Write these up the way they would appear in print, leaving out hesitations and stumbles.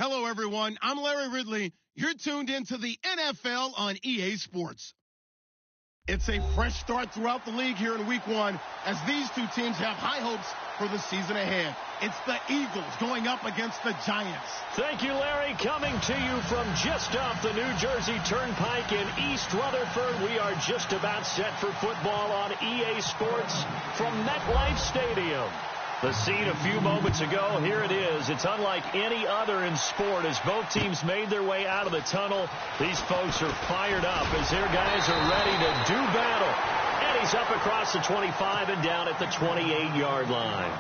Hello, everyone. I'm Larry Ridley. You're tuned into the NFL on EA Sports. It's a fresh start throughout the league here in Week 1 as these two teams have high hopes for the season ahead. It's the Eagles going up against the Giants. Thank you, Larry. Coming to you from just off the New Jersey Turnpike in East Rutherford. We are just about set for football on EA Sports from MetLife Stadium. The scene a few moments ago, here it is. It's unlike any other in sport as both teams made their way out of the tunnel. These folks are fired up as their guys are ready to do battle. And he's up across the 25 and down at the 28-yard line.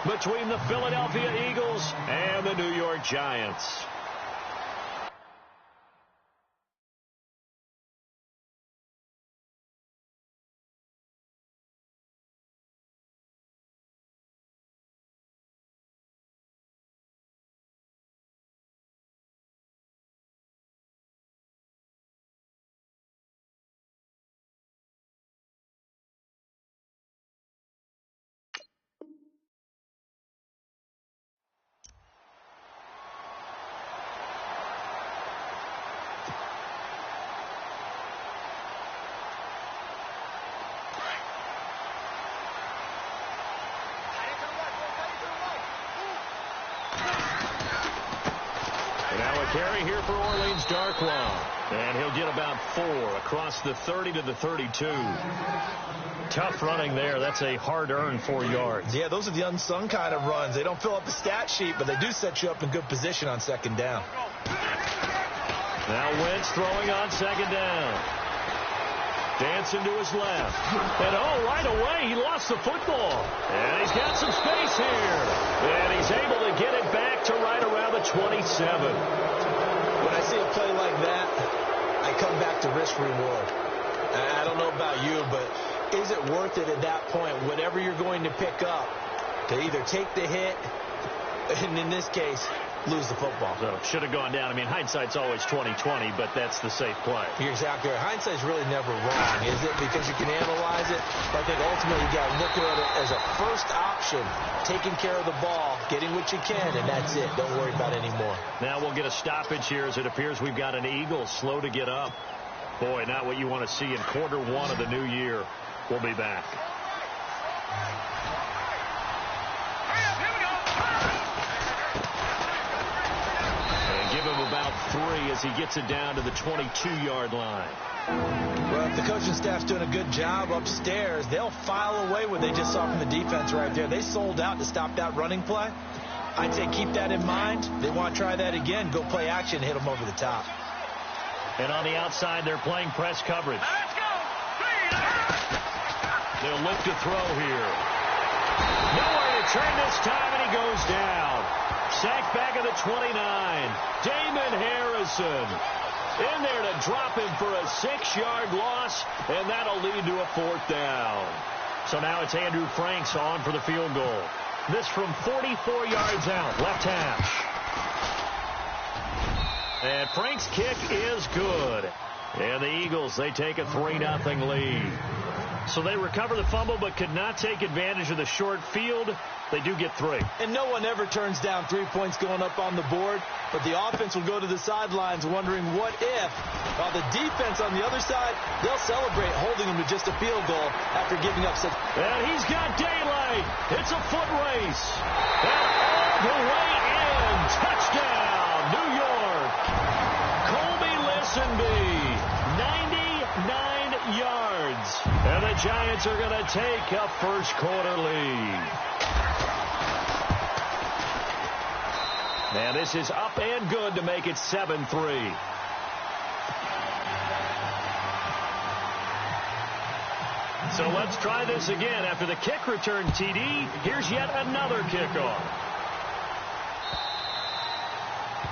Between the Philadelphia Eagles and the New York Giants. Carry here for Orleans Darkwa. And he'll get about 4 across the 30 to the 32. Tough running there. That's a hard-earned 4 yards. Yeah, those are the unsung kind of runs. They don't fill up the stat sheet, but they do set you up in good position on second down. Now Wentz throwing on second down. Dancing to his left. And right away, he lost the football. And he's got some space here. And he's able to get it back to right around the 27. When I see a play like that, I come back to risk-reward. I don't know about you, but is it worth it at that point, whatever you're going to pick up, to either take the hit, and in this case, lose the football? So should have gone down. I mean, hindsight's always 20/20, but that's the safe play. You're exactly right. Hindsight's really never wrong, is it? Because you can analyze it. But I think ultimately you got to look at it as a first option, taking care of the ball, getting what you can, and that's it. Don't worry about it anymore. Now we'll get a stoppage here as it appears we've got an Eagle slow to get up. Boy, not what you want to see in quarter 1 of the new year. We'll be back. About 3 as he gets it down to the 22-yard line. Well, if the coaching staff's doing a good job upstairs, they'll file away what they just saw from the defense right there. They sold out to stop that running play. I'd say keep that in mind. They want to try that again. Go play action, hit them over the top. And on the outside, they're playing press coverage. They'll look to throw here. Nowhere to turn this time, and he goes down. Sacked back at the 29. Damon Harrison in there to drop him for a 6-yard loss, and that'll lead to a 4th down. So now it's Andrew Franks on for the field goal. This from 44 yards out, left hash. And Franks' kick is good. And the Eagles, they take a 3-0 lead. So they recover the fumble but could not take advantage of the short field. They do get 3. And no one ever turns down 3 points going up on the board, but the offense will go to the sidelines wondering what if, while the defense on the other side, they'll celebrate holding them to just a field goal after giving up such. And he's got daylight. It's a foot race. And all the way in. Touchdown, New York. Colby Listenby, 99 yards. And the Giants are going to take a first quarter lead. And this is up and good to make it 7-3. So let's try this again. After the kick return TD, here's yet another kickoff.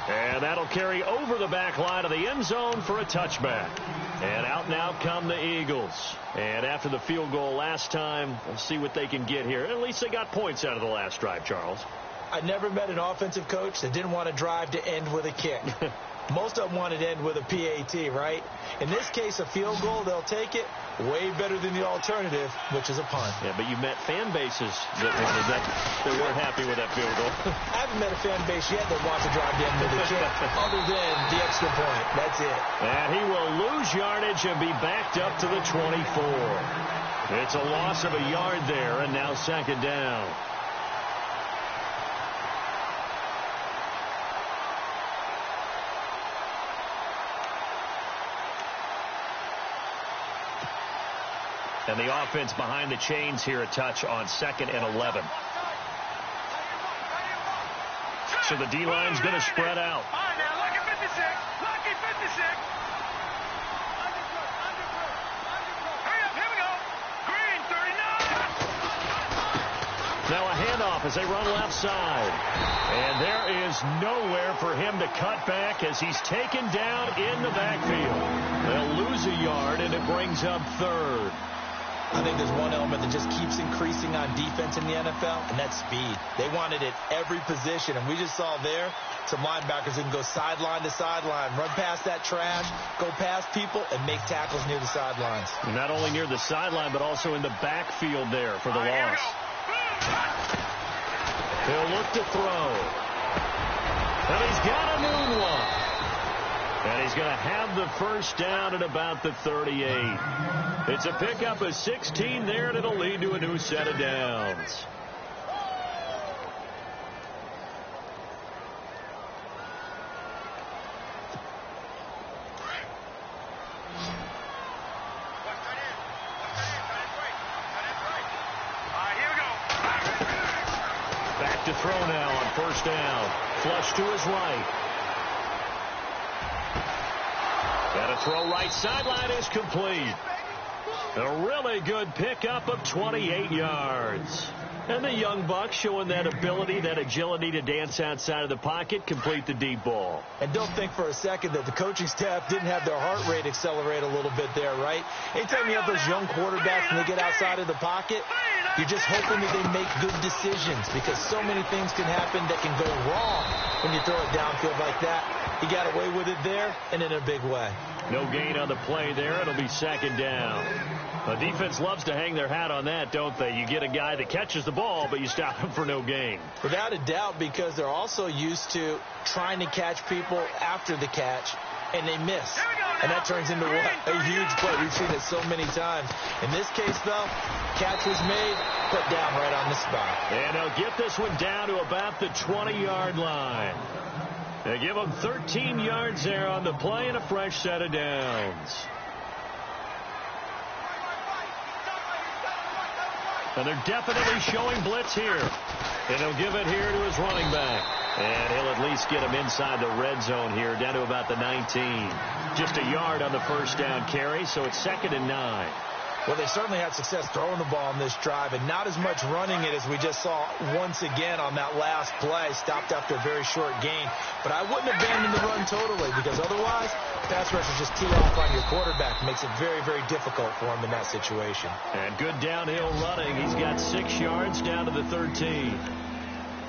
And that'll carry over the back line of the end zone for a touchback. And out now come the Eagles. And after the field goal last time, we'll see what they can get here. At least they got points out of the last drive, Charles. I never met an offensive coach that didn't want to drive to end with a kick. Most of them wanted to end with a PAT, right? In this case, a field goal, they'll take it. way better than the alternative, which is a punt. Yeah, but you met fan bases that weren't happy with that field goal. I haven't met a fan base yet that wants to drive down to the kick other than the extra point. That's it. And he will lose yardage and be backed up to the 24. It's a loss of a yard there, and now second down. And the offense behind the chains here a touch on 2nd and 11. So the D-line's going to spread out. All right, now, lucky 56. Lucky 56. Hurry up, here we go. Green, 39. Now a handoff as they run left side. And there is nowhere for him to cut back as he's taken down in the backfield. They'll lose a yard, and it brings up 3rd. I think there's one element that just keeps increasing on defense in the NFL, and that's speed. They want it at every position, and we just saw there some linebackers that can go sideline to sideline, run past that trash, go past people, and make tackles near the sidelines. Not only near the sideline, but also in the backfield there for the loss. He'll look to throw. And he's got a noon one. And he's going to have the first down at about the 38. It's a pickup of 16 there, and it'll lead to a new set of downs. Back to throw now on first down. Flush to his right. And a throw right sideline is complete. A really good pickup of 28 yards. And the young buck showing that ability, that agility to dance outside of the pocket, complete the deep ball. And don't think for a second that the coaching staff didn't have their heart rate accelerate a little bit there, right? Anytime you have those young quarterbacks and they get outside of the pocket, you're just hoping that they make good decisions because so many things can happen that can go wrong when you throw it downfield like that. He got away with it there and in a big way. No gain on the play there. It'll be second down. The defense loves to hang their hat on that, don't they? You get a guy that catches the ball, but you stop him for no gain. Without a doubt, because they're also used to trying to catch people after the catch, and they miss. And that turns into what? A huge play. We've seen it so many times. In this case, though, catch was made, put down right on the spot. And they'll get this one down to about the 20-yard line. They give them 13 yards there on the play and a fresh set of downs. And they're definitely showing blitz here. And he'll give it here to his running back. And he'll at least get him inside the red zone here, down to about the 19. Just a yard on the first down carry, so it's 2nd and 9. Well, they certainly had success throwing the ball on this drive, and not as much running it as we just saw once again on that last play. Stopped after a very short gain. But I wouldn't abandon the run totally, because otherwise, pass rushers just tee off on your quarterback. Makes it very, very difficult for him in that situation. And good downhill running. He's got 6 yards down to the 13.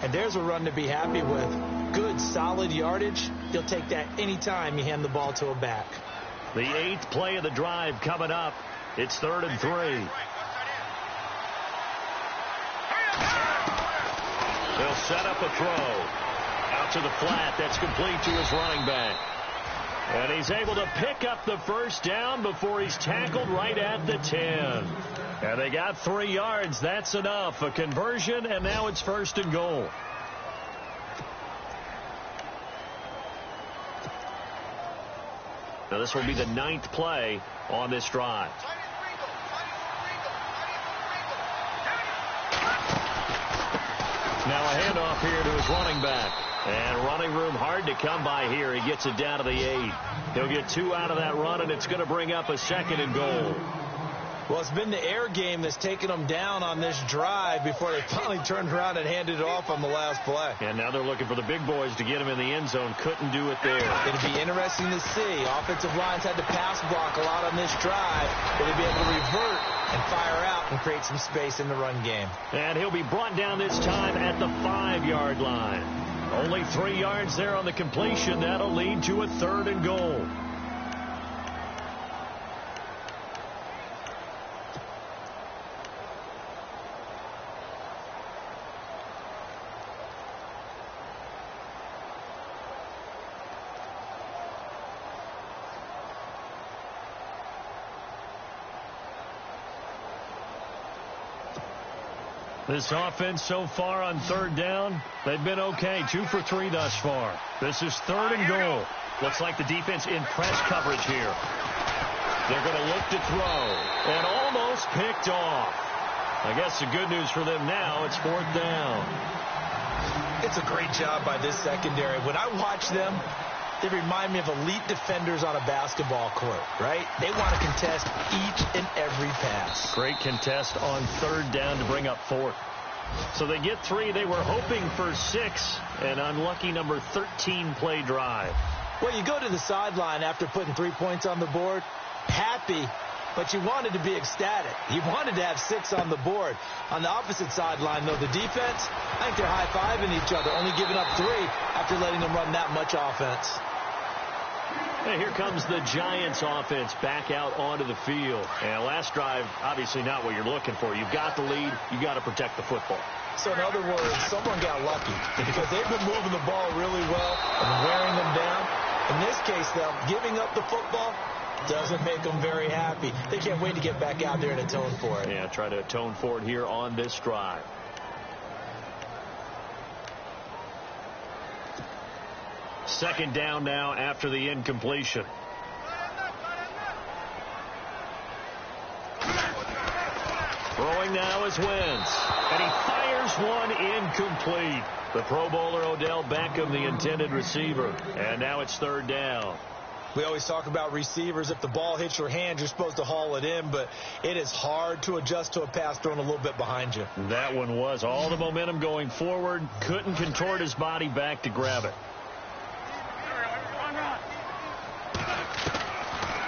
And there's a run to be happy with. Good, solid yardage. He'll take that anytime you hand the ball to a back. The 8th play of the drive coming up. It's 3rd and 3. They'll set up a throw. Out to the flat. That's complete to his running back. And he's able to pick up the first down before he's tackled right at the 10. And they got 3 yards. That's enough. A conversion, and now it's 1st and goal. Now this will be the 9th play on this drive. Now a handoff here to his running back. And running room hard to come by here. He gets it down to the 8. He'll get 2 out of that run, and it's going to bring up a 2nd and goal. Well, it's been the air game that's taken them down on this drive before they finally turned around and handed it off on the last play. And now they're looking for the big boys to get him in the end zone. Couldn't do it there. It'll be interesting to see. Offensive lines had to pass block a lot on this drive. Will they be able to revert and fire out and create some space in the run game? And he'll be brought down this time at the 5-yard line. Only 3 yards there on the completion. That'll lead to a 3rd and goal. This offense so far on third down, they've been okay. 2 for 3 thus far. This is 3rd and goal. Looks like the defense in press coverage here. They're going to look to throw. And almost picked off. I guess the good news for them now, it's 4th down. It's a great job by this secondary. When I watch them, they remind me of elite defenders on a basketball court, right? They want to contest each and every pass. Great contest on 3rd down to bring up 4th. So they get 3. They were hoping for 6. An unlucky number 13 play drive. Well, you go to the sideline after putting 3 points on the board, happy, but you wanted to be ecstatic. You wanted to have 6 on the board. On the opposite sideline, though, the defense, I think they're high-fiving each other, only giving up 3 after letting them run that much offense. And here comes the Giants offense back out onto the field. And last drive, obviously not what you're looking for. You've got the lead. You've got to protect the football. So in other words, someone got lucky because they've been moving the ball really well and wearing them down. In this case, though, giving up the football doesn't make them very happy. They can't wait to get back out there and atone for it. Yeah, try to atone for it here on this drive. Second down now after the incompletion. Throwing now is Wentz. And he fires one incomplete. The Pro Bowler Odell Beckham, the intended receiver. And now it's 3rd down. We always talk about receivers. If the ball hits your hand, you're supposed to haul it in, but it is hard to adjust to a pass thrown a little bit behind you. That one was all the momentum going forward. Couldn't contort his body back to grab it.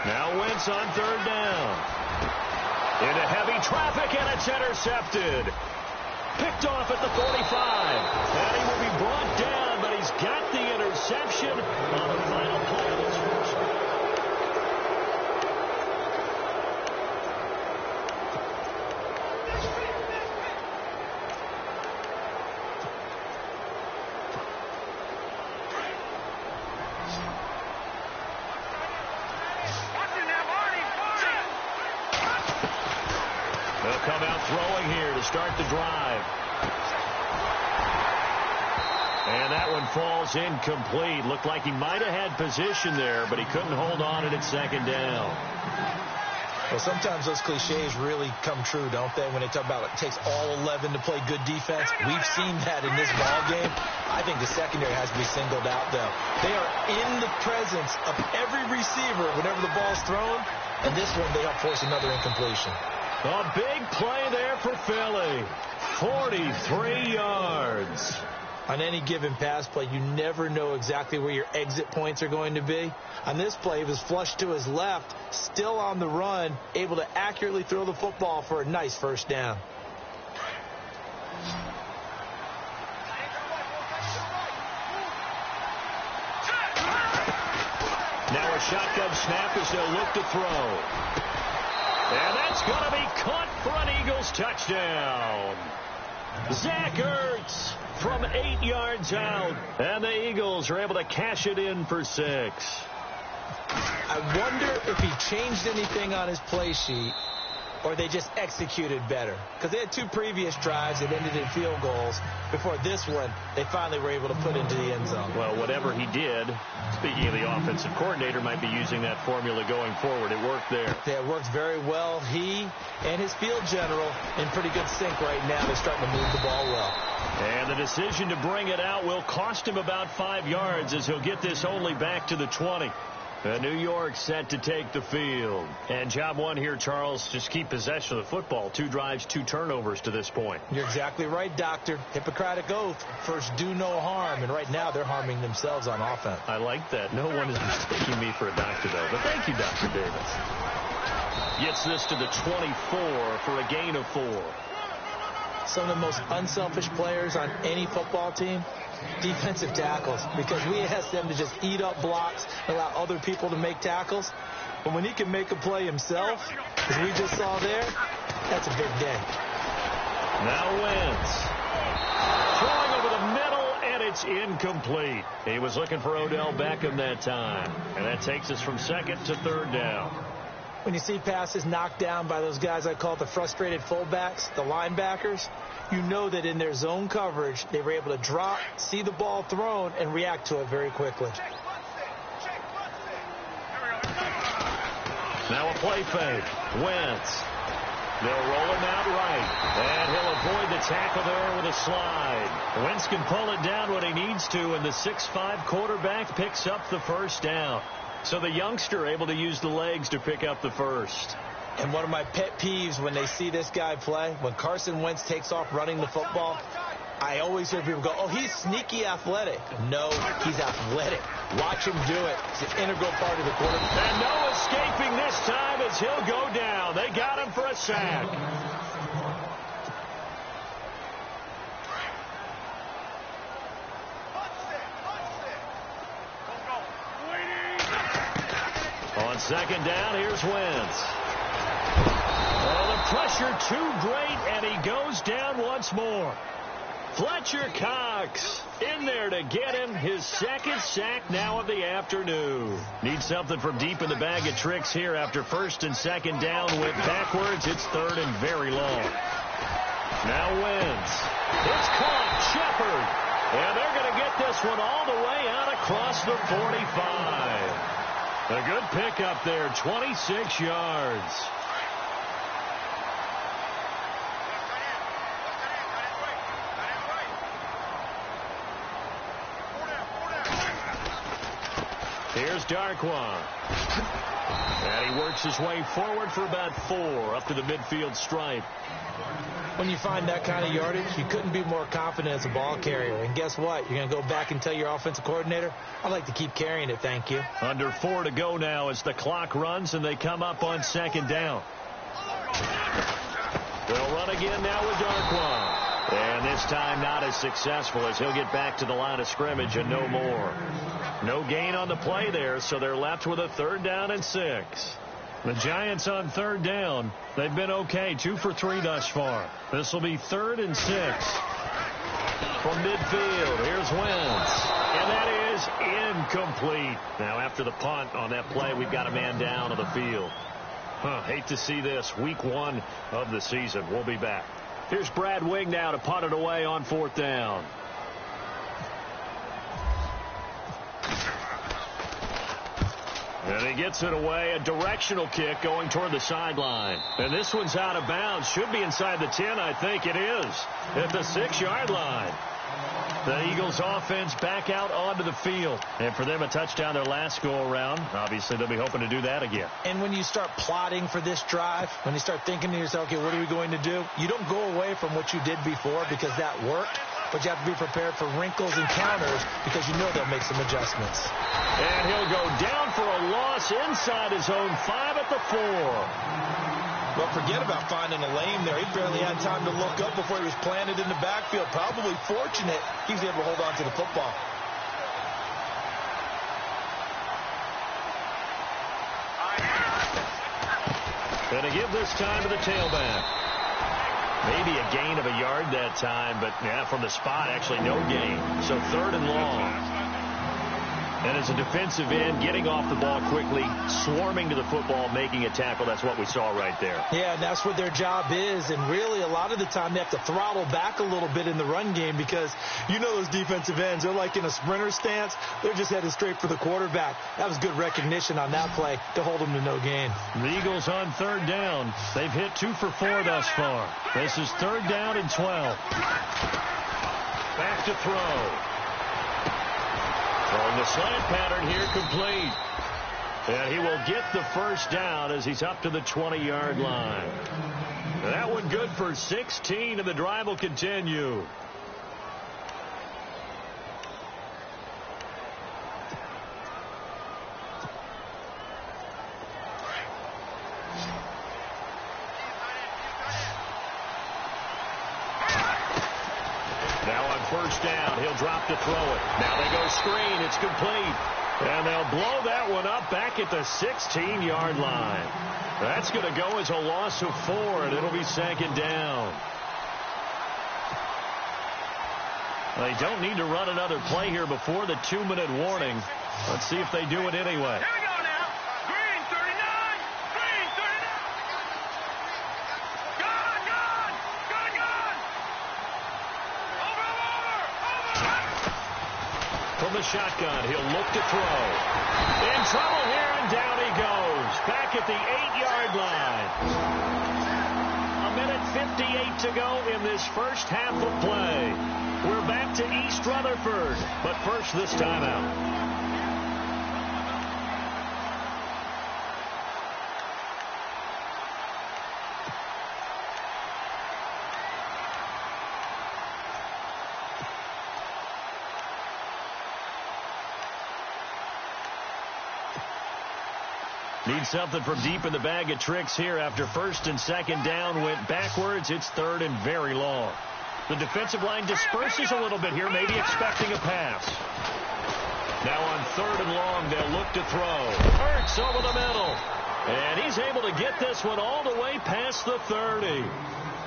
Now Wentz on 3rd down. Into heavy traffic, and it's intercepted. Picked off at the 45. And he will be brought down, but he's got the interception on the final play of this first half. They'll come out throwing here to start the drive. And that one falls incomplete. Looked like he might have had position there, but he couldn't hold on at 2nd down. Well, sometimes those cliches really come true, don't they? When they talk about it takes all 11 to play good defense. We've seen that in this ball game. I think the secondary has to be singled out, though. They are in the presence of every receiver whenever the ball's thrown. And this one, they help force another incompletion. A big play there for Philly. 43 yards. On any given pass play, you never know exactly where your exit points are going to be. On this play, he was flushed to his left, still on the run, able to accurately throw the football for a nice 1st down. Now a shotgun snap as they'll look to throw. And that's going to be caught for an Eagles touchdown. Zach Ertz from 8 yards out. And the Eagles are able to cash it in for 6. I wonder if he changed anything on his play sheet or they just executed better. Because they had 2 previous drives that ended in field goals. Before this one, they finally were able to put into the end zone. Well, whatever he did, speaking of the offensive coordinator, might be using that formula going forward. It worked there. Yeah, it worked very well. He and his field general in pretty good sync right now. They're starting to move the ball well. And the decision to bring it out will cost him about 5 yards as he'll get this only back to the 20. New York set to take the field. And job one here, Charles, just keep possession of the football. 2 drives, 2 turnovers to this point. You're exactly right, Doctor. Hippocratic oath. First, do no harm. And right now, they're harming themselves on offense. I like that. No one is mistaking me for a doctor, though. But thank you, Dr. Davis. Gets this to the 24 for a gain of 4. Some of the most unselfish players on any football team, defensive tackles, because we ask them to just eat up blocks, allow other people to make tackles. But when he can make a play himself, as we just saw there, that's a big day. Now Wentz throwing over the middle, and it's incomplete. He was looking for Odell Beckham that time, and that takes us from 2nd to 3rd down. When you see passes knocked down by those guys I call the frustrated fullbacks, the linebackers, you know that in their zone coverage, they were able to drop, see the ball thrown, and react to it very quickly. Now a play fake. Wentz. They'll roll him out right. And he'll avoid the tackle there with a slide. Wentz can pull it down when he needs to, and the 6'5" quarterback picks up the first down. So the youngster able to use the legs to pick up the first. And one of my pet peeves when they see this guy play, when Carson Wentz takes off running the football, I always hear people go, oh, he's sneaky athletic. No, he's athletic. Watch him do it. It's an integral part of the quarterback. And no escaping this time as he'll go down. They got him for a sack. On second down, here's Wentz. Oh, the pressure too great, and he goes down once more. Fletcher Cox in there to get him his second sack now of the afternoon. Needs something from deep in the bag of tricks here after first and second down went backwards. It's third and very long. Now Wentz. It's caught. Shepard. And they're going to get this one all the way out across the 45. A good pickup there, 26 yards. Here's Darkwa. And he works his way forward for about 4 up to the midfield stripe. When you find that kind of yardage, you couldn't be more confident as a ball carrier. And guess what? You're going to go back and tell your offensive coordinator, I'd like to keep carrying it, thank you. Under 4 to go now as the clock runs and they come up on second down. They'll run again now with Darkwa. And this time not as successful as he'll get back to the line of scrimmage and no more. No gain on the play there, so they're left with a 3rd down and 6. The Giants on 3rd down. They've been okay, 2 for 3 thus far. This will be 3rd and 6. From midfield, here's Wentz. And that is incomplete. Now after the punt on that play, we've got a man down on the field. Hate to see this. Week 1 of the season. We'll be back. Here's Brad Wing now to punt it away on 4th down. And he gets it away, a directional kick going toward the sideline. And this one's out of bounds. Should be inside the 10, I think it is, at the 6-yard line. The Eagles offense back out onto the field. And for them, a touchdown their last go-around. Obviously, they'll be hoping to do that again. And when you start plotting for this drive, when you start thinking to yourself, okay, what are we going to do? You don't go away from what you did before because that worked. But you have to be prepared for wrinkles and counters because you know they'll make some adjustments. And he'll go down for a loss inside his own 5 at the 4. Well, forget about finding a lane there. He barely had time to look up before he was planted in the backfield. Probably fortunate he was able to hold on to the football. And to give this time to the tailback. Maybe a gain of a yard that time, but yeah, from the spot, actually no gain. So 3rd and long. And as a defensive end, getting off the ball quickly, swarming to the football, making a tackle, that's what we saw right there. Yeah, and that's what their job is. And really, a lot of the time, they have to throttle back a little bit in the run game because you know those defensive ends, they're like in a sprinter stance. They're just headed straight for the quarterback. That was good recognition on that play to hold them to no gain. The Eagles on 3rd down. They've hit 2 for 4 thus far. This is 3rd down and 12. Back to throw. On the slant pattern here, complete. And he will get the first down as he's up to the 20-yard line. That one good for 16, and the drive will continue. Now on 1st down, he'll drop to throw it. Now they go screen. It's complete. And they'll blow that one up back at the 16-yard line. That's going to go as a loss of 4, and it'll be 2nd down. They don't need to run another play here before the 2-minute warning. Let's see if they do it anyway. Here we go now. Green 39. Green 39. Gone. From the shotgun, he'll look to throw. In trouble here, and down he goes. Back at the 8-yard line. 1:58 to go in this first half of play. We're back to East Rutherford, but first this timeout. Need something from deep in the bag of tricks here after first and second down went backwards. It's third and very long. The defensive line disperses a little bit here, maybe expecting a pass. Now on third and long, they'll look to throw. Hurts over the middle. And he's able to get this one all the way past the 30.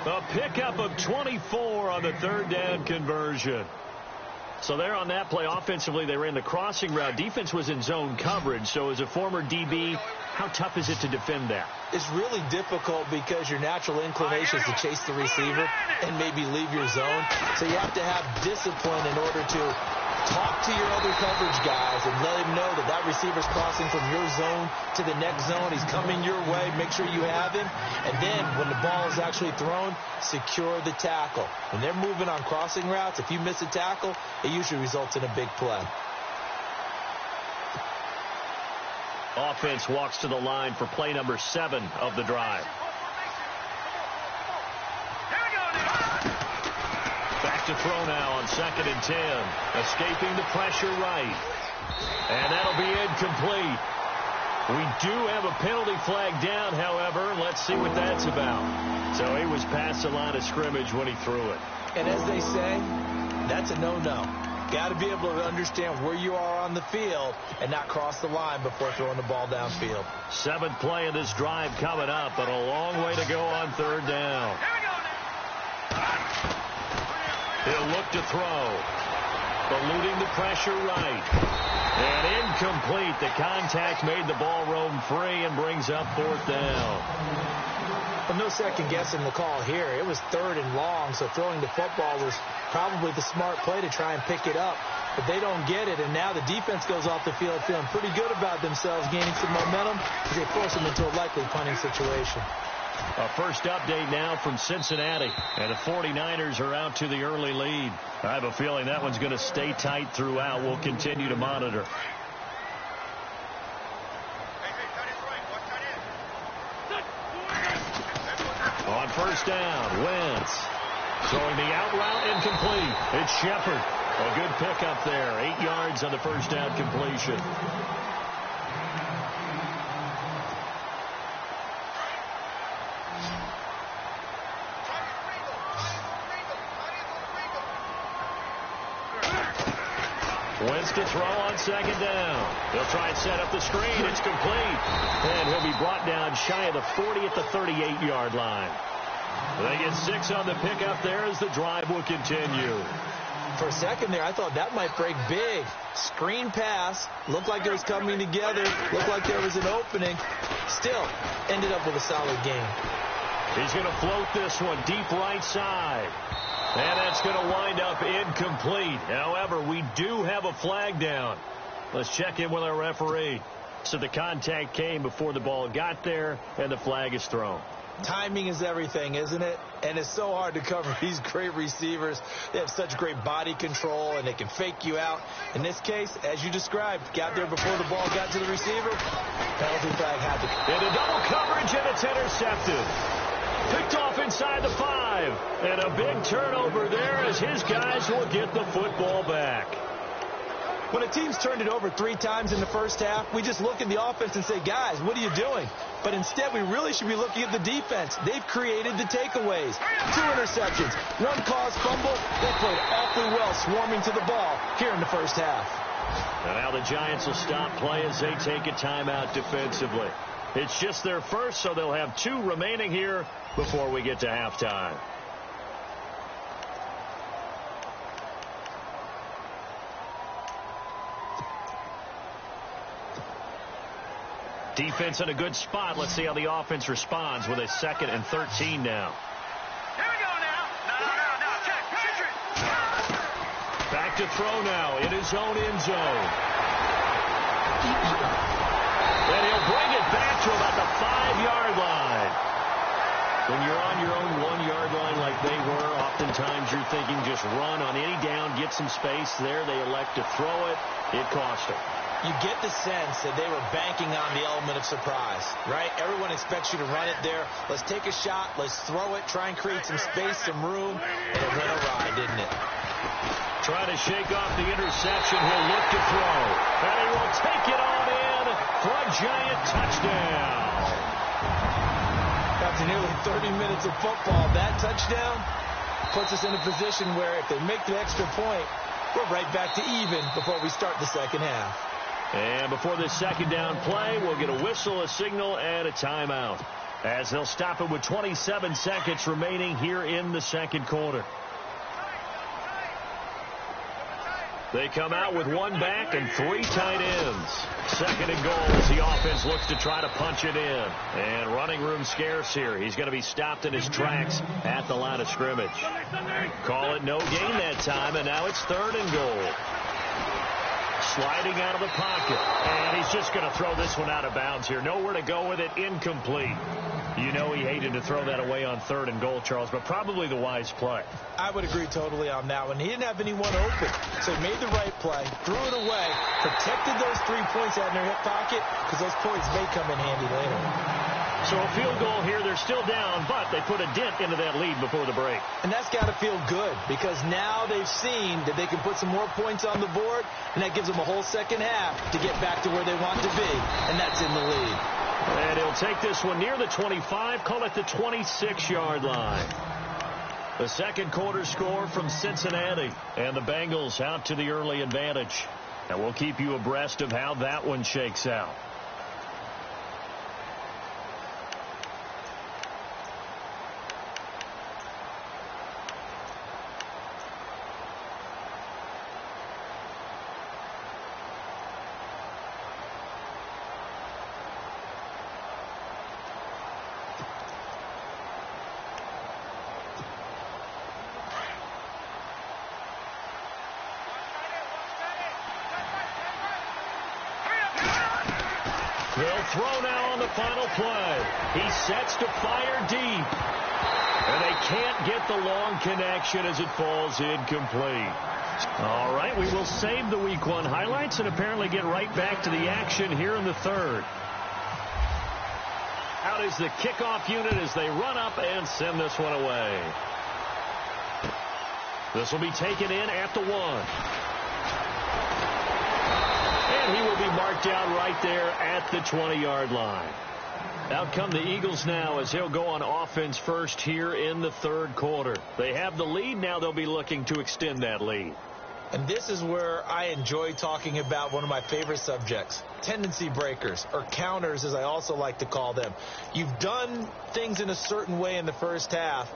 A pickup of 24 on the third down conversion. So there on that play, offensively, they ran the crossing route. Defense was in zone coverage. So as a former DB, how tough is it to defend that? It's really difficult because your natural inclination is to chase the receiver and maybe leave your zone. So you have to have discipline in order to talk to your other coverage guys and let him know that that receiver's crossing from your zone to the next zone. He's coming your way. Make sure you have him. And then when the ball is actually thrown, secure the tackle. When they're moving on crossing routes, if you miss a tackle, it usually results in a big play. Offense walks to the line for play number 7 of the drive. Back to throw now on 2nd and 10. Escaping the pressure right. And that'll be incomplete. We do have a penalty flag down, however. Let's see what that's about. So he was past the line of scrimmage when he threw it. And as they say, that's a no-no. Got to be able to understand where you are on the field and not cross the line before throwing the ball downfield. 7th play of this drive coming up, but a long way to go on third down. He'll look to throw. Eluding the pressure right. And incomplete. The contact made the ball roam free and brings up 4th down. Well, no second guessing the call here. It was 3rd and long, so throwing the football was probably the smart play to try and pick it up. But they don't get it, and now the defense goes off the field feeling pretty good about themselves, gaining some momentum as they force them into a likely punting situation. A first update now from Cincinnati, and the 49ers are out to the early lead. I have a feeling that one's going to stay tight throughout. We'll continue to monitor. On first down, Wentz throwing the out route incomplete. It's Shepard. A good pickup there. 8 yards on the first down completion. Wentz to throw on 2nd down. He'll try and set up the screen. It's complete. And he'll be brought down shy of the 40 at the 38-yard line. They get 6 on the pickup there as the drive will continue. For a second there, I thought that might break big. Screen pass. Looked like it was coming together. Looked like there was an opening. Still, ended up with a solid game. He's going to float this one deep right side. And that's going to wind up incomplete. However, we do have a flag down. Let's check in with our referee. So the contact came before the ball got there, and the flag is thrown. Timing is everything, isn't it? And it's so hard to cover these great receivers. They have such great body control, and they can fake you out. In this case, as you described, got there before the ball got to the receiver. Penalty flag had to. Into double coverage, and it's intercepted. Picked off inside the 5. And a big turnover there as his guys will get the football back. When a team's turned it over 3 times in the first half, we just look at the offense and say, guys, what are you doing? But instead, we really should be looking at the defense. They've created the takeaways. 2 interceptions, 1 caused fumble. They played awfully well swarming to the ball here in the first half. And now the Giants will stop play as they take a timeout defensively. It's just their first, so they'll have 2 remaining here before we get to halftime. Defense in a good spot. Let's see how the offense responds with a 2nd and 13 now. Here we go now. No. Check. Back back to throw now in his own end zone. And he'll bring it back to about the 5-yard line. When you're on your own 1-yard line like they were, oftentimes you're thinking just run on any down, get some space there. They elect to throw it. It cost them. You get the sense that they were banking on the element of surprise, right? Everyone expects you to run it there. Let's take a shot. Let's throw it. Try and create some space, some room. And it went awry, didn't it? Trying to shake off the interception. He'll look to throw. And he will take it on in for a Giant touchdown. After nearly 30 minutes of football, that touchdown puts us in a position where if they make the extra point, we're right back to even before we start the second half. And before this second down play, we'll get a whistle, a signal, and a timeout, as they'll stop it with 27 seconds remaining here in the second quarter. They come out with one back and 3 tight ends. Second and goal as the offense looks to try to punch it in. And running room scarce here. He's going to be stopped in his tracks at the line of scrimmage. Call it no gain that time, and now it's third and goal. Sliding out of the pocket. And he's just going to throw this one out of bounds here. Nowhere to go with it. Incomplete. You know he hated to throw that away on third and goal, Charles, but probably the wise play. I would agree totally on that one. He didn't have anyone open, so he made the right play, threw it away, protected those 3 points out in their hip pocket, because those points may come in handy later. So a field goal here. They're still down, but they put a dent into that lead before the break. And that's got to feel good, because now they've seen that they can put some more points on the board, and that gives them a whole second half to get back to where they want to be, and that's in the lead. And he'll take this one near the 25, call it the 26-yard line. The second quarter score from Cincinnati, and the Bengals out to the early advantage. And we'll keep you abreast of how that one shakes out. They'll throw now on the final play. He sets to fire deep. And they can't get the long connection as it falls incomplete. All right, we will save the Week 1 highlights and apparently get right back to the action here in the third. Out is the kickoff unit as they run up and send this one away. This will be taken in at the 1. And he will be marked down right there at the 20-yard line. Out come the Eagles now as he'll go on offense first here in the third quarter. They have the lead. Now they'll be looking to extend that lead. And this is where I enjoy talking about one of my favorite subjects, tendency breakers, or counters as I also like to call them. You've done things in a certain way in the first half,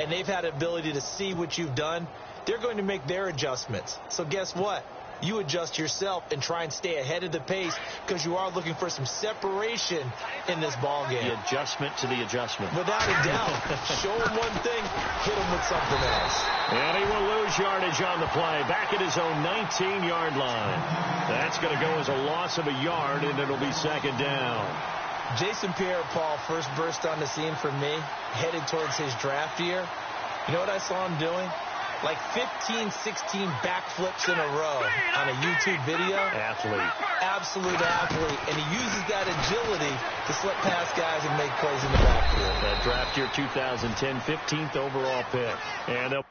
and they've had the ability to see what you've done. They're going to make their adjustments. So guess what? You adjust yourself and try and stay ahead of the pace because you are looking for some separation in this ball game. The adjustment to the adjustment. Without a doubt. Show him one thing, hit him with something else. And he will lose yardage on the play. Back at his own 19-yard line. That's going to go as a loss of a yard, and it'll be second down. Jason Pierre-Paul first burst on the scene for me, headed towards his draft year. You know what I saw him doing? Like 15, 16 backflips in a row on a YouTube video. Athlete. Absolute athlete. And he uses that agility to slip past guys and make plays in the backfield. That draft year 2010, 15th overall pick. And they'll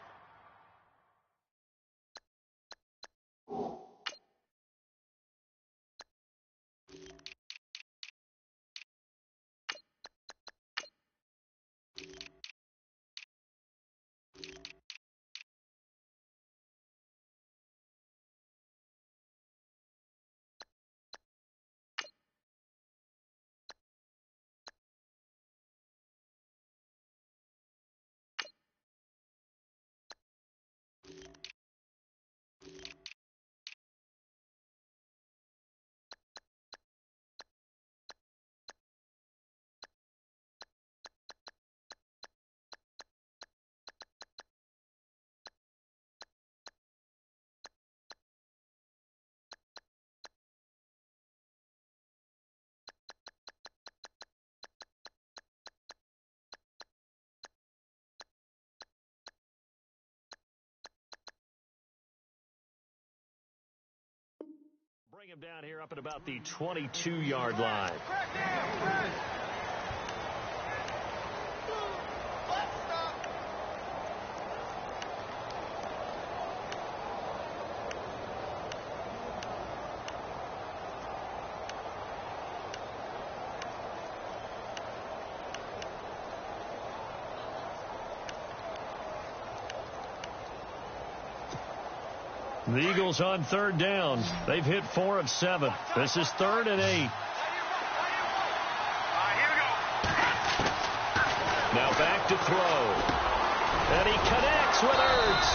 bring him down here up at about the 22-yard line. The Eagles on third down. They've hit 4 of 7. This is 3rd and 8. Now back to throw. And he connects with Ertz.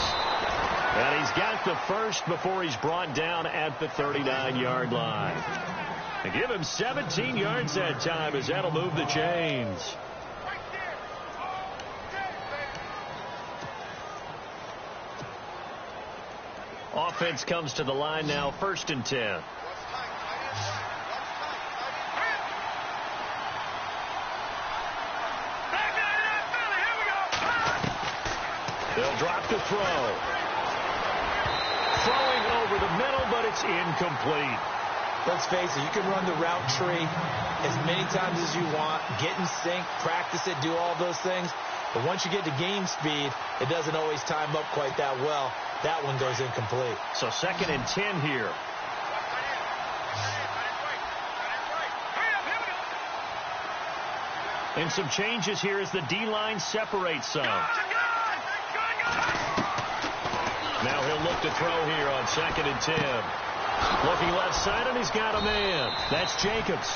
And he's got the first before he's brought down at the 39-yard line. And give him 17 yards that time as that'll move the chains. Offense comes to the line now, 1st and 10. They'll drop the throw. Throwing over the middle, but it's incomplete. Let's face it, you can run the route tree as many times as you want, get in sync, practice it, do all those things. But once you get to game speed, it doesn't always time up quite that well. That one goes incomplete. So 2nd and 10 here. And some changes here as the D-line separates some. Now he'll look to throw here on 2nd and 10. Looking left side, and he's got a man. That's Jacobs.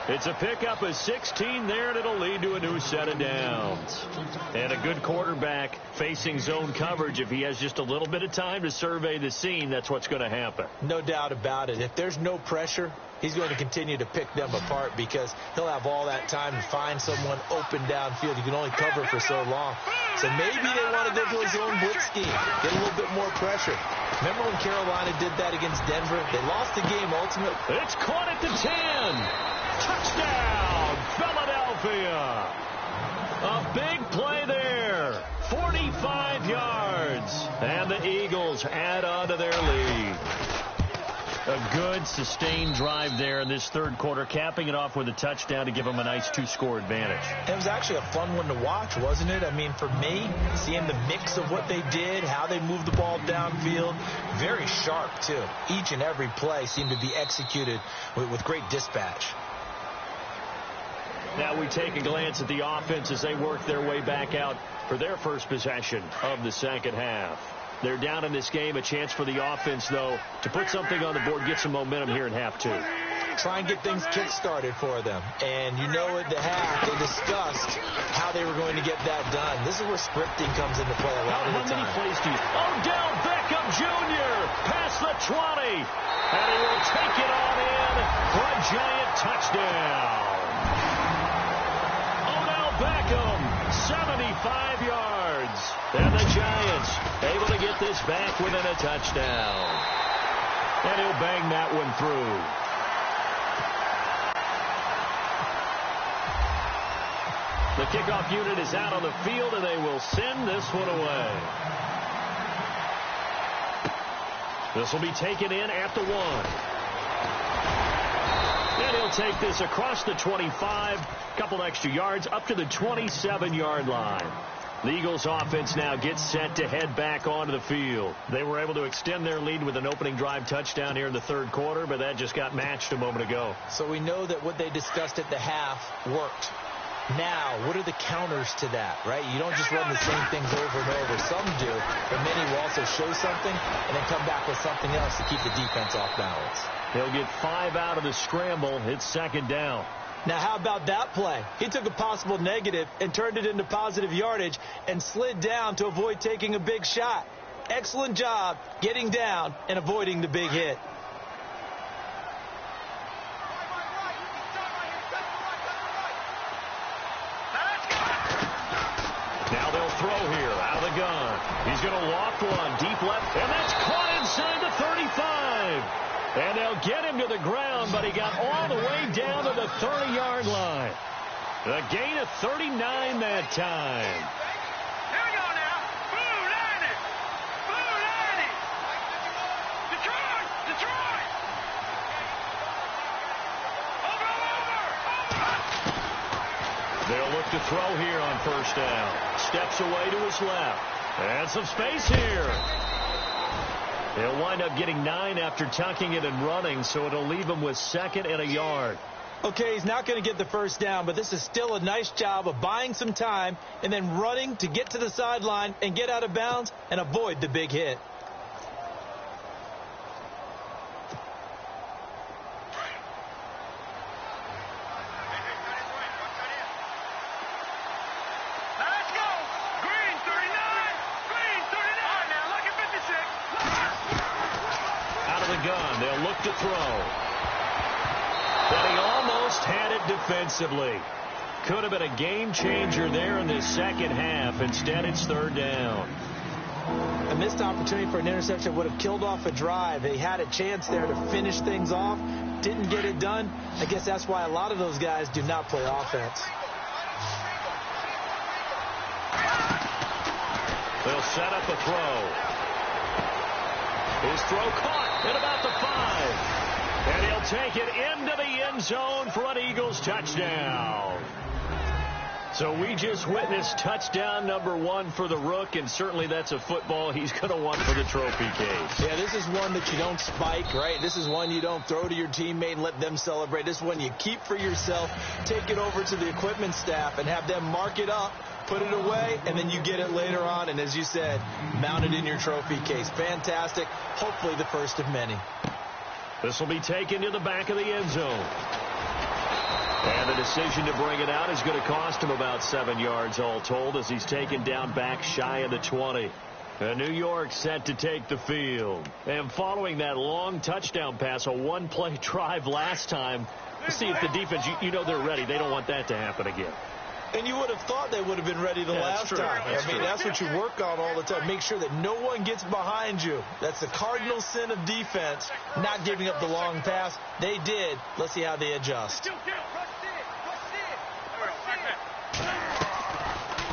It's a pickup of 16 there, and it'll lead to a new set of downs. And a good quarterback facing zone coverage. If he has just a little bit of time to survey the scene, that's what's going to happen. No doubt about it. If there's no pressure, he's going to continue to pick them apart because he'll have all that time to find someone open downfield. You can only cover for so long. So maybe they want to go to his own blitz scheme, get a little bit more pressure. Remember when Carolina did that against Denver? They lost the game ultimately. It's caught at the 10. Touchdown, Philadelphia. A big play there. 45 yards. And the Eagles add on to their lead. A good, sustained drive there in this 3rd quarter, capping it off with a touchdown to give them a nice 2-score advantage. It was actually a fun one to watch, wasn't it? I mean, for me, seeing the mix of what they did, how they moved the ball downfield, very sharp, too. Each and every play seemed to be executed with great dispatch. Now we take a glance at the offense as they work their way back out for their first possession of the 2nd half. They're down in this game. A chance for the offense, though, to put something on the board, get some momentum here in half 2. Try and get things kick-started for them. And you know at the half, they discussed how they were going to get that done. This is where scripting comes into play a lot of the time. How many plays do you... Odell Beckham Jr. past the 20. And he will take it on in for a Giant touchdown. Odell Beckham, 75 yards. And the Giants able to get this back within a touchdown. And he'll bang that one through. The kickoff unit is out on the field, and they will send this one away. This will be taken in at the 1. And he'll take this across the 25, couple extra yards, up to the 27-yard line. The Eagles offense now gets set to head back onto the field. They were able to extend their lead with an opening drive touchdown here in the 3rd quarter, but that just got matched a moment ago. So we know that what they discussed at the half worked. Now, what are the counters to that, right? You don't just run the same things over and over. Some do, but many will also show something and then come back with something else to keep the defense off balance. He'll get 5 out of the scramble. It's 2nd down. Now, how about that play? He took a possible negative and turned it into positive yardage and slid down to avoid taking a big shot. Excellent job getting down and avoiding the big hit. Now they'll throw here out of the gun. He's going to loft one deep left, and that's caught inside the 35. And they'll get him to the ground, but he got all the way down to the 30-yard line. A gain of 39 that time. Here we go now. Blue line it. Blue line it. Detroit. Detroit. to throw here on first down. Steps away to his left. And some space here. He'll wind up getting 9 after tucking it and running, so it'll leave him with 2nd and a yard. Okay, he's not going to get the first down, but this is still a nice job of buying some time and then running to get to the sideline and get out of bounds and avoid the big hit. They'll look to throw. But he almost had it defensively. Could have been a game changer there in this second half. Instead, it's 3rd down. A missed opportunity for an interception would have killed off a drive. They had a chance there to finish things off. Didn't get it done. I guess that's why a lot of those guys do not play offense. They'll set up a throw. His throw caught at about the 5. And he'll take it into the end zone for an Eagles touchdown. So we just witnessed touchdown number 1 for the Rook, and certainly that's a football he's going to want for the trophy case. Yeah, this is one that you don't spike, right? This is one you don't throw to your teammate and let them celebrate. This is one you keep for yourself, take it over to the equipment staff, and have them mark it up, put it away, and then you get it later on, and as you said, mount it in your trophy case. Fantastic. Hopefully the first of many. This will be taken to the back of the end zone. And the decision to bring it out is going to cost him about 7 yards all told as he's taken down back shy of the 20. New York set to take the field. And following that long touchdown pass, a one-play drive last time, let's see if the defense, you know they're ready. They don't want that to happen again. And you would have thought they would have been ready the last time. That's what you work on all the time. Make sure that no one gets behind you. That's the cardinal sin of defense, not giving up the long pass. They did. Let's see how they adjust.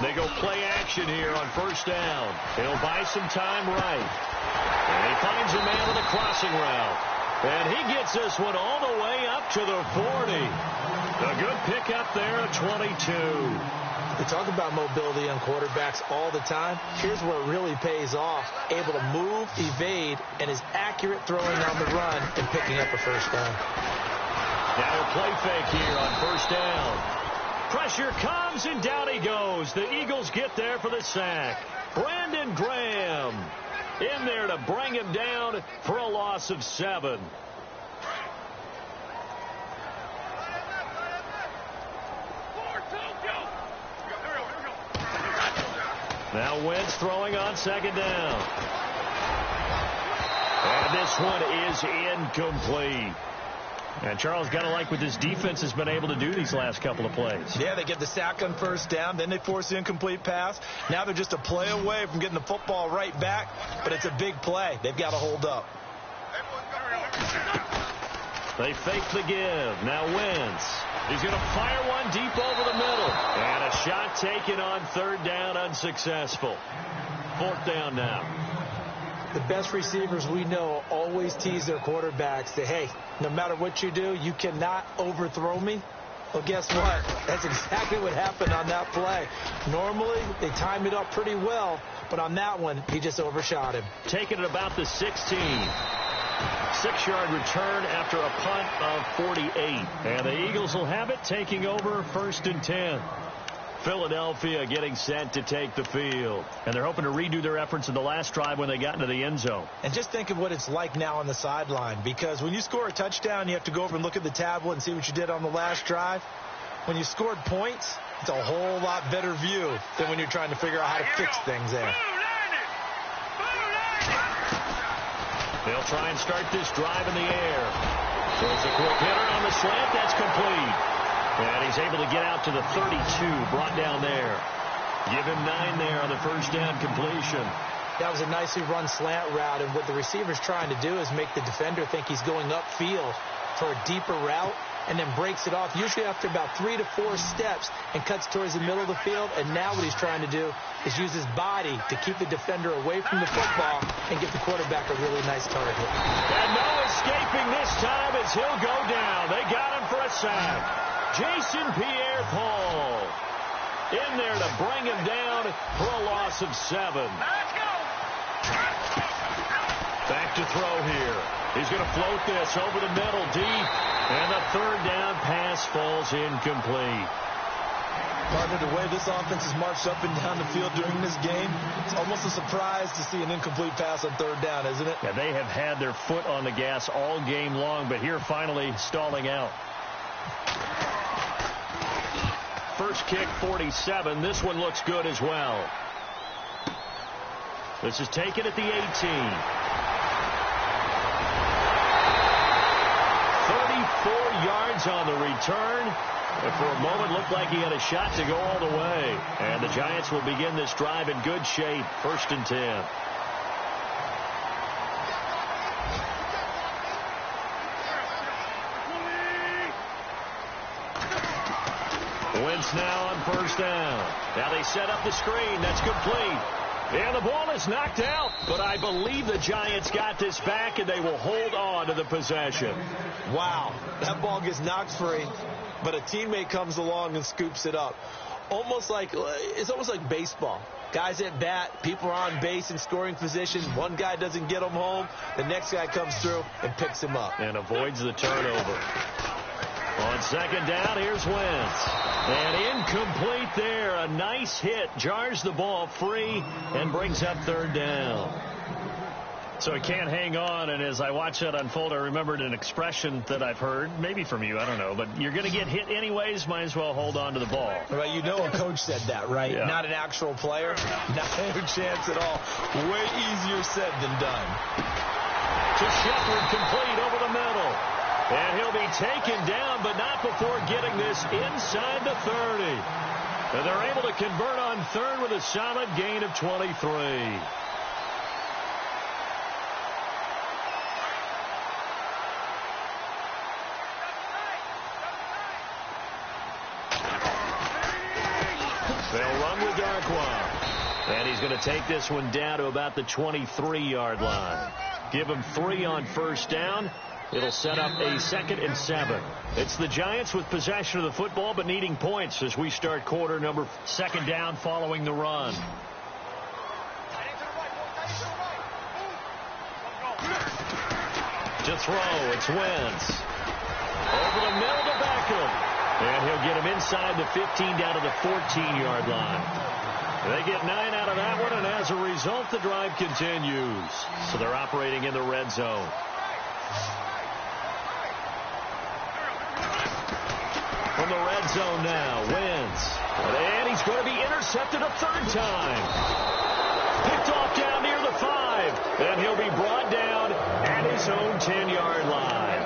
They go play action here on first down. He'll buy some time right. And he finds a man with a crossing route. And he gets this one all the way up to the 40. A good pickup there at 22. We talk about mobility on quarterbacks all the time. Here's where it really pays off. Able to move, evade, and is accurate throwing on the run and picking up a first down. Now a play fake here on first down. Pressure comes, and down he goes. The Eagles get there for the sack. Brandon Graham in there to bring him down for a loss of 7. Now Wentz throwing on second down. And this one is incomplete. And Charles, got to like what this defense has been able to do these last couple of plays. Yeah, they get the sack on first down. Then they force the incomplete pass. Now they're just a play away from getting the football right back. But it's a big play. They've got to hold up. They fake the give. Now Wentz. He's going to fire one deep over the middle. And a shot taken on third down, unsuccessful. Fourth down now. The best receivers we know always tease their quarterbacks that, hey, no matter what you do, you cannot overthrow me. Well, guess what? That's exactly what happened on that play. Normally, they time it up pretty well, but on that one, he just overshot him. Taking it about the 16. 6-yard return after a punt of 48. And the Eagles will have it, taking over 1st and 10. Philadelphia getting set to take the field. And they're hoping to redo their efforts in the last drive when they got into the end zone. And just think of what it's like now on the sideline. Because when you score a touchdown, you have to go over and look at the tablet and see what you did on the last drive. When you scored points, it's a whole lot better view than when you're trying to figure out how to fix things there. They'll try and start this drive in the air. There's a quick hitter on the slant. That's complete. And he's able to get out to the 32, brought down there. Give him 9 there on the first down completion. That was a nicely run slant route, and what the receiver's trying to do is make the defender think he's going upfield for a deeper route, and then breaks it off, usually after about 3 to 4 steps, and cuts towards the middle of the field. And now what he's trying to do is use his body to keep the defender away from the football and give the quarterback a really nice target. And no escaping this time as he'll go down. They got him for a sack. Jason Pierre-Paul. in there to bring him down for a loss of 7. Let's go. Back to throw here. He's going to float this over the middle deep. And the third down pass falls incomplete. Partner, the way this offense has marched up and down the field during this game, it's almost a surprise to see an incomplete pass on third down, isn't it? Yeah, they have had their foot on the gas all game long, but here finally stalling out. First kick, 47. This one looks good as well. This is taken at the 18. 34 yards on the return. And for a moment, looked like he had a shot to go all the way. And the Giants will begin this drive in good shape. 1st and 10. Wentz now on 1st down. Now they set up the screen. That's complete. And the ball is knocked out. But I believe the Giants got this back, and they will hold on to the possession. Wow. That ball gets knocked free, but a teammate comes along and scoops it up. It's almost like baseball. Guys at bat, people are on base in scoring position. One guy doesn't get him home. The next guy comes through and picks him up. And avoids the turnover. On 2nd down, here's Wentz. And incomplete there. A nice hit. Jars the ball free and brings up 3rd down. So he can't hang on, and as I watch that unfold, I remembered an expression that I've heard, maybe from you, I don't know, but you're going to get hit anyways, might as well hold on to the ball. Right, you know a coach said that, right? Yeah. Not an actual player. Not a chance at all. Way easier said than done. To Shepard, complete over the middle. And he'll be taken down, but not before getting this inside the 30. And they're able to convert on 3rd with a solid gain of 23. They'll run with Darkwa. And he's going to take this one down to about the 23-yard line. Give him 3 on 1st down. It'll set up a 2nd and 7. It's the Giants with possession of the football, but needing points as we start quarter number 2nd down following the run. To throw, it's Wentz. Over the middle to Beckham. And he'll get him inside the 15 down to the 14-yard line. They get 9 out of that one, and as a result, the drive continues. So they're operating in the red zone. From the red zone now, Wentz. And he's going to be intercepted a 3rd time. Picked off down near the 5. And he'll be brought down at his own 10-yard line.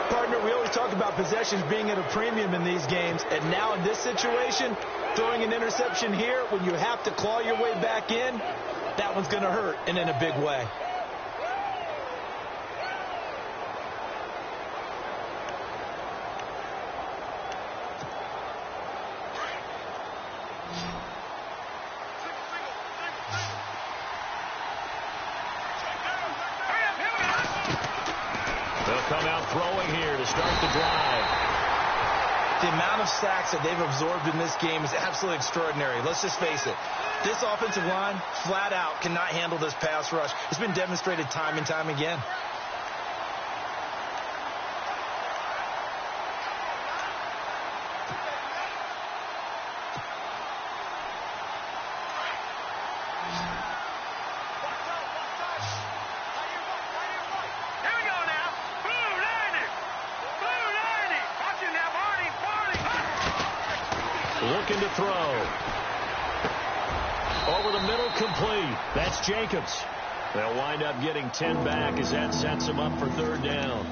Partner, we always talk about possessions being at a premium in these games. And now in this situation, throwing an interception here when you have to claw your way back in, that one's going to hurt, and in a big way. Come out throwing here to start the drive. The amount of sacks that they've absorbed in this game is absolutely extraordinary. Let's just face it. This offensive line, flat out, cannot handle this pass rush. It's been demonstrated time and time again. Looking to throw. Over the middle, complete. That's Jacobs. They'll wind up getting 10 back as that sets them up for 3rd down.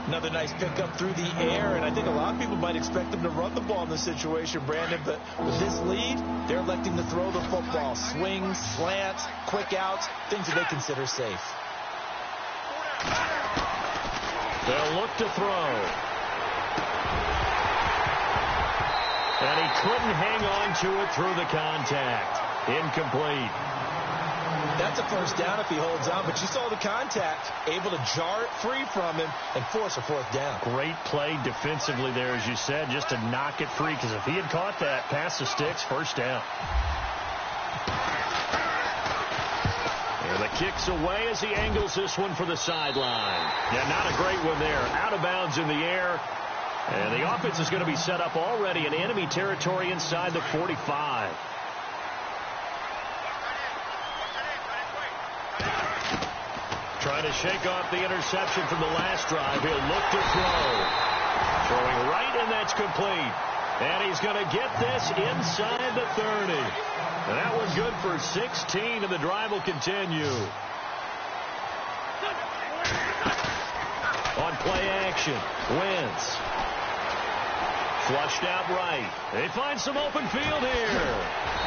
Another nice pickup through the air, and I think a lot of people might expect them to run the ball in this situation, Brandon, but with this lead, they're electing to throw the football. Swings, slants, quick outs, things that they consider safe. They'll look to throw. And he couldn't hang on to it through the contact. Incomplete. That's a first down if he holds on, but you saw the contact, able to jar it free from him and force a fourth down. Great play defensively there, as you said, just to knock it free, because if he had caught that, pass the sticks, first down. And the kick's away as he angles this one for the sideline. Yeah, not a great one there. Out of bounds in the air. And the offense is going to be set up already in enemy territory inside the 45. Trying to shake off the interception from the last drive. He'll look to throw. Throwing right, and that's complete. And he's going to get this inside the 30. And that was good for 16, and the drive will continue. On play action, Wentz. Flushed out right. They find some open field here.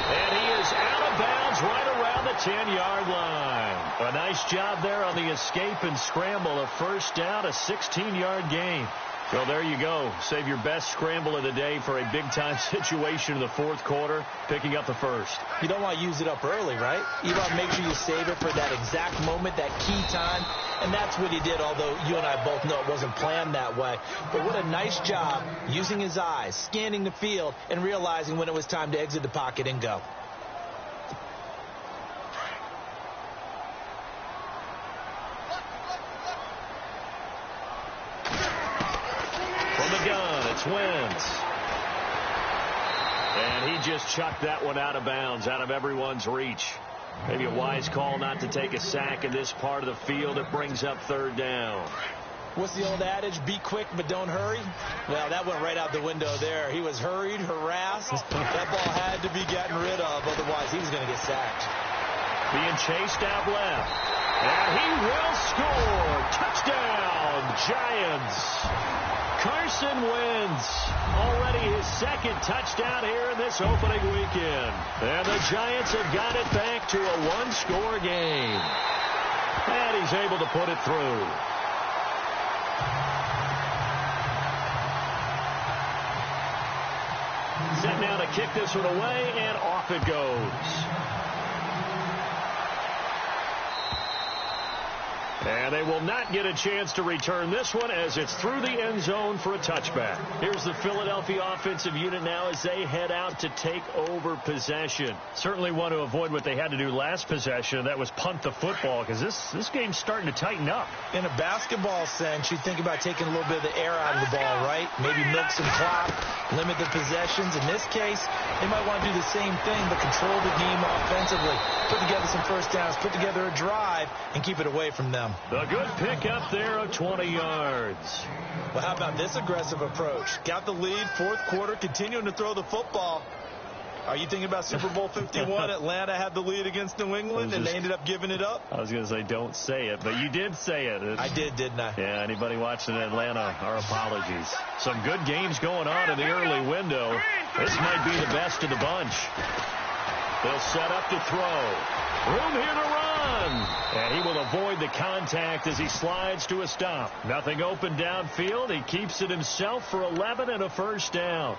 And he is out of bounds right around the 10-yard line. A nice job there on the escape and scramble. A first down, a 16-yard gain. Well, there you go. Save your best scramble of the day for a big-time situation in the fourth quarter, picking up the first. You don't want to use it up early, right? You want to make sure you save it for that exact moment, that key time. And that's what he did, although you and I both know it wasn't planned that way. But what a nice job using his eyes, scanning the field, and realizing when it was time to exit the pocket and go. It's Wentz. And he just chucked that one out of bounds, out of everyone's reach. Maybe a wise call not to take a sack in this part of the field. It brings up third down. What's the old adage? Be quick, but don't hurry. Well, that went right out the window there. He was hurried, harassed. That ball had to be gotten rid of. Otherwise, he was going to get sacked. Being chased out left. And he will score. Touchdown, Giants. Carson Wentz, already his second touchdown here in this opening weekend. And the Giants have got it back to a one-score game. And he's able to put it through. Set now to kick this one away, and off it goes. And they will not get a chance to return this one as it's through the end zone for a touchback. Here's the Philadelphia offensive unit now as they head out to take over possession. Certainly want to avoid what they had to do last possession. That was punt the football, because this game's starting to tighten up. In a basketball sense, you think about taking a little bit of the air out of the ball, right? Maybe milk some clock, limit the possessions. In this case, they might want to do the same thing, but control the game offensively. Put together some first downs, put together a drive, and keep it away from them. A good pick up there of 20 yards. Well, how about this aggressive approach? Got the lead, fourth quarter, continuing to throw the football. Are you thinking about Super Bowl 51? Atlanta had the lead against New England, and they ended up giving it up? I was going to say don't say it, but you did say it. I did, didn't I? Yeah, anybody watching Atlanta, our apologies. Some good games going on in the early window. This might be the best of the bunch. They'll set up to throw. Room here to run. And he will avoid the contact as he slides to a stop. Nothing open downfield. He keeps it himself for 11 and a first down.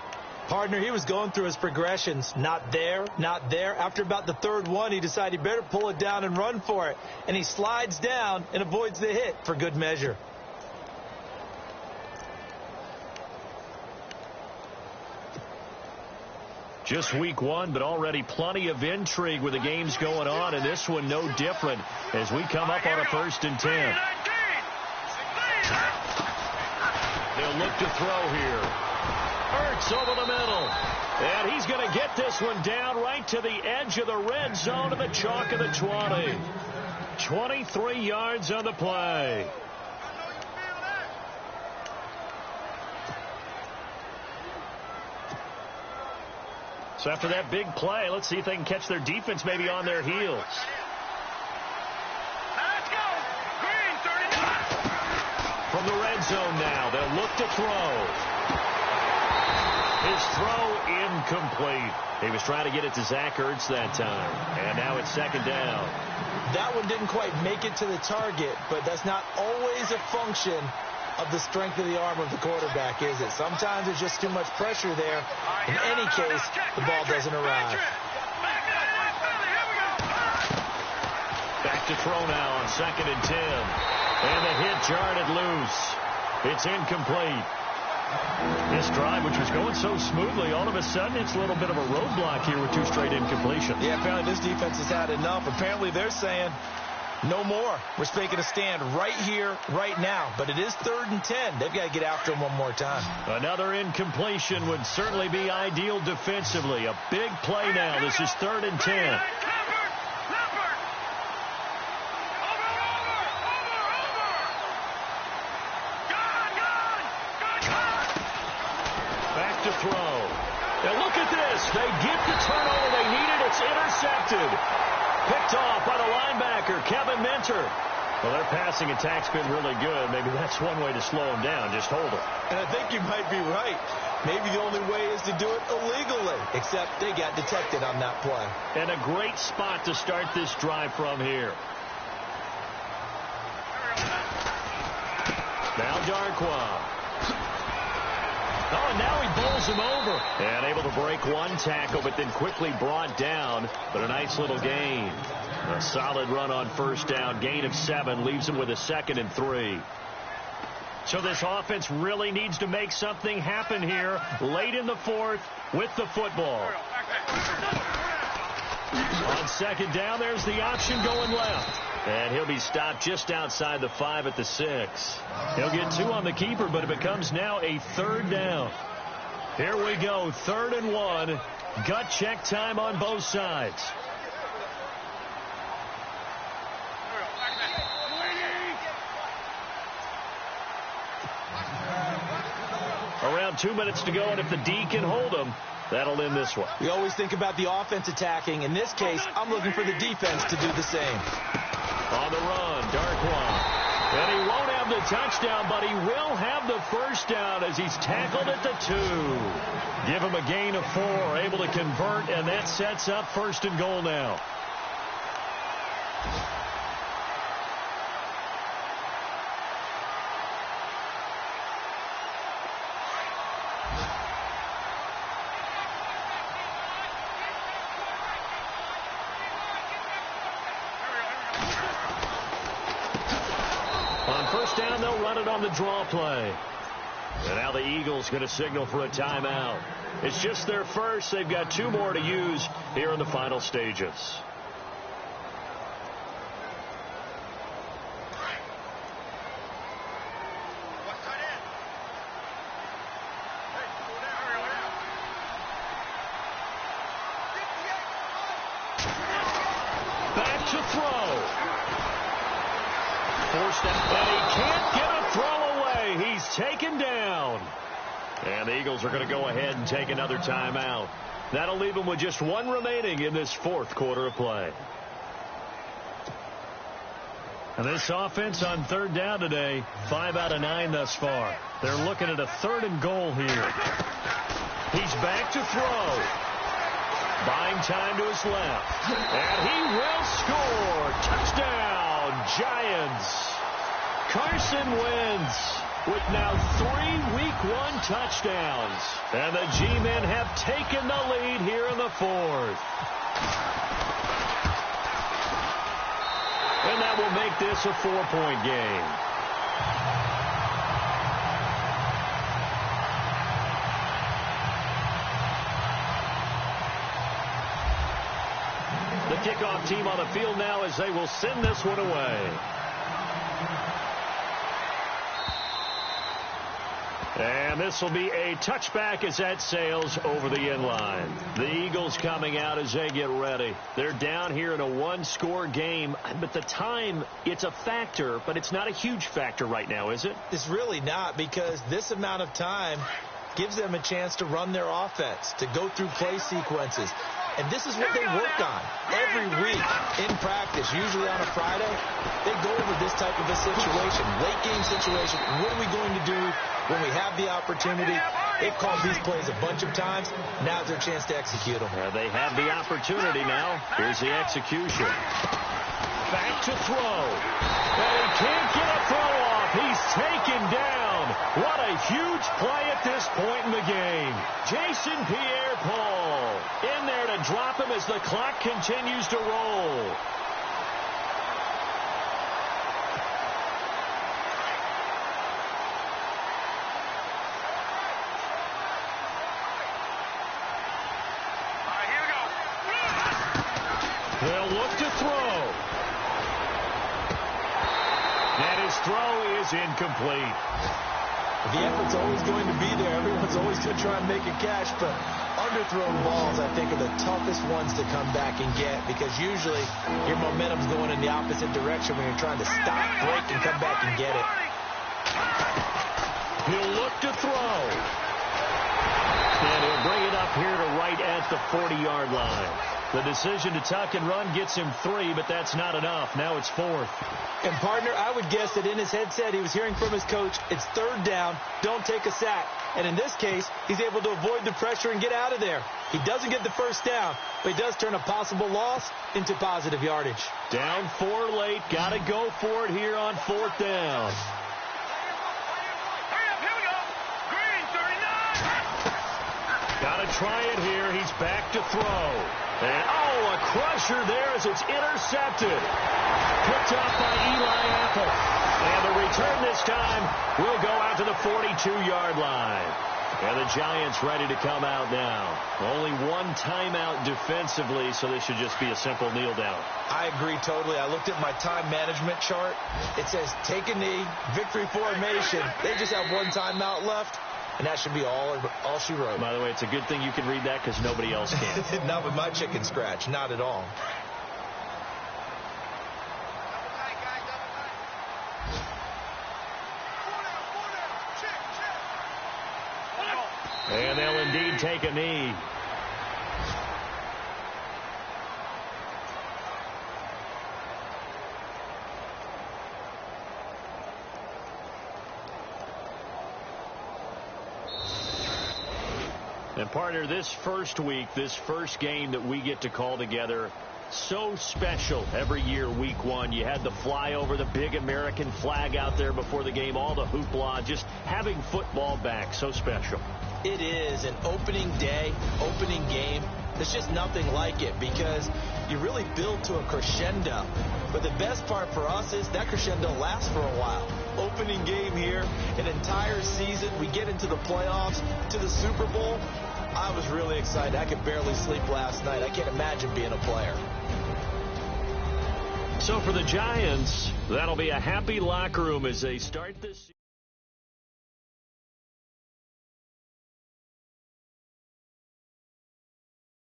Partner, he was going through his progressions. Not there, not there. After about the third one, he decided he better pull it down and run for it. And he slides down and avoids the hit for good measure. Just week one, but already plenty of intrigue with the games going on, and this one no different as we come up on a 1st and 10. They'll look to throw here. Ertz over the middle. And he's going to get this one down right to the edge of the red zone to the chalk of the 20. 23 yards on the play. So after that big play, let's see if they can catch their defense maybe on their heels. Let's go. Green, 39. From the red zone now, they'll look to throw. His throw incomplete. He was trying to get it to Zach Ertz that time. And now it's 2nd down. That one didn't quite make it to the target, but that's not always a function of the strength of the arm of the quarterback, is it? Sometimes there's just too much pressure there. In any case, the ball doesn't arrive. to throw now on 2nd and 10. And the hit jarred it loose. It's incomplete. This drive, which was going so smoothly, all of a sudden it's a little bit of a roadblock here with 2 straight incompletions. Yeah, apparently this defense has had enough. Apparently they're saying no more. We're making a stand right here, right now. But it is 3rd and 10. They've got to get after him one more time. Another incompletion would certainly be ideal defensively. A big play now. This is 3rd and 10. Back to throw. And look at this. They get the turnover they needed. It's intercepted. Picked off by the linebacker, Kevin Minter. Well, their passing attack's been really good. Maybe that's one way to slow them down. Just hold them. And I think you might be right. Maybe the only way is to do it illegally, except they got detected on that play. And a great spot to start this drive from here. Now Darkwa. Oh, and now he bowls him over. And able to break one tackle, but then quickly brought down. But a nice little gain. A solid run on 1st down. Gain of 7 leaves him with a 2nd and 3. So this offense really needs to make something happen here late in the 4th with the football. On 2nd down, there's the option going left. And he'll be stopped just outside the 5 at the 6. He'll get 2 on the keeper, but it becomes now a 3rd down. Here we go, 3rd and 1. Gut check time on both sides. Around 2 minutes to go, and if the D can hold them, that'll end this one. We always think about the offense attacking. In this case, I'm looking for the defense to do the same. On the run, Darkwa. And he won't have the touchdown, but he will have the 1st down as he's tackled at the 2. Give him a gain of 4, able to convert, and that sets up 1st and goal now. On 1st down, they'll run it on the draw play. And now the Eagles going to signal for a timeout. It's just their first. They've got 2 more to use here in the final stages. Back to throw. Forced out, and he can't get a throw away. He's taken down. And the Eagles are going to go ahead and take another timeout. That'll leave them with just 1 remaining in this 4th quarter of play. And this offense on 3rd down today, 5 out of 9 thus far. They're looking at a 3rd and goal here. He's back to throw. Buying time to his left. And he will score. Touchdown, Giants. Carson Wentz with now 3 Week 1 touchdowns. And the G-men have taken the lead here in the 4th. And that will make this a 4-point game. The kickoff team on the field now as they will send this one away. And this will be a touchback as that sails over the end line. The Eagles coming out as they get ready. They're down here in a 1-score game, but the time, it's a factor, but it's not a huge factor right now, is it? It's really not, because this amount of time gives them a chance to run their offense, to go through play sequences. And this is what they work on every week in practice, usually on a Friday. They go over this type of a situation, late game situation. What are we going to do when we have the opportunity? They've called these plays a bunch of times. Now's their chance to execute them. They have the opportunity now. Here's the execution. Back to throw. And he can't get a throw off. He's taken down. What a huge play at this point in the game. Jason Pierre-Paul in there to drop him as the clock continues to roll. his throw is incomplete. The effort's always going to be there. Everyone's always going to try and make a catch, but underthrown balls, I think, are the toughest ones to come back and get because usually your momentum's going in the opposite direction when you're trying to stop, break, and come back and get it. He'll look to throw. And he'll bring it up here to right at the 40-yard line. The decision to tuck and run gets him 3, but that's not enough. Now it's 4th. And, partner, I would guess that in his headset he was hearing from his coach, it's 3rd down, don't take a sack. And in this case, he's able to avoid the pressure and get out of there. He doesn't get the first down, but he does turn a possible loss into positive yardage. Down 4 late. Got to go for it here on 4th down. Got to try it here. He's back to throw. And, a crusher there as it's intercepted. Picked up by Eli Apple. And the return this time will go out to the 42-yard line. And the Giants ready to come out now. Only one timeout defensively, so this should just be a simple kneel down. I agree totally. I looked at my time management chart. It says take a knee, victory formation. They just have one timeout left. And that should be all she wrote. By the way, it's a good thing you can read that because nobody else can. Not with my chicken scratch. Not at all. And they'll indeed take a knee. And, partner, this first week, this first game that we get to call together, so special every year, week 1. You had the flyover, the big American flag out there before the game, all the hoopla, just having football back, so special. It is an opening day, opening game. There's just nothing like it because you really build to a crescendo. But the best part for us is that crescendo lasts for a while. Opening game here, an entire season. We get into the playoffs, to the Super Bowl. I was really excited. I could barely sleep last night. I can't imagine being a player. So for the Giants, that'll be a happy locker room as they start this season.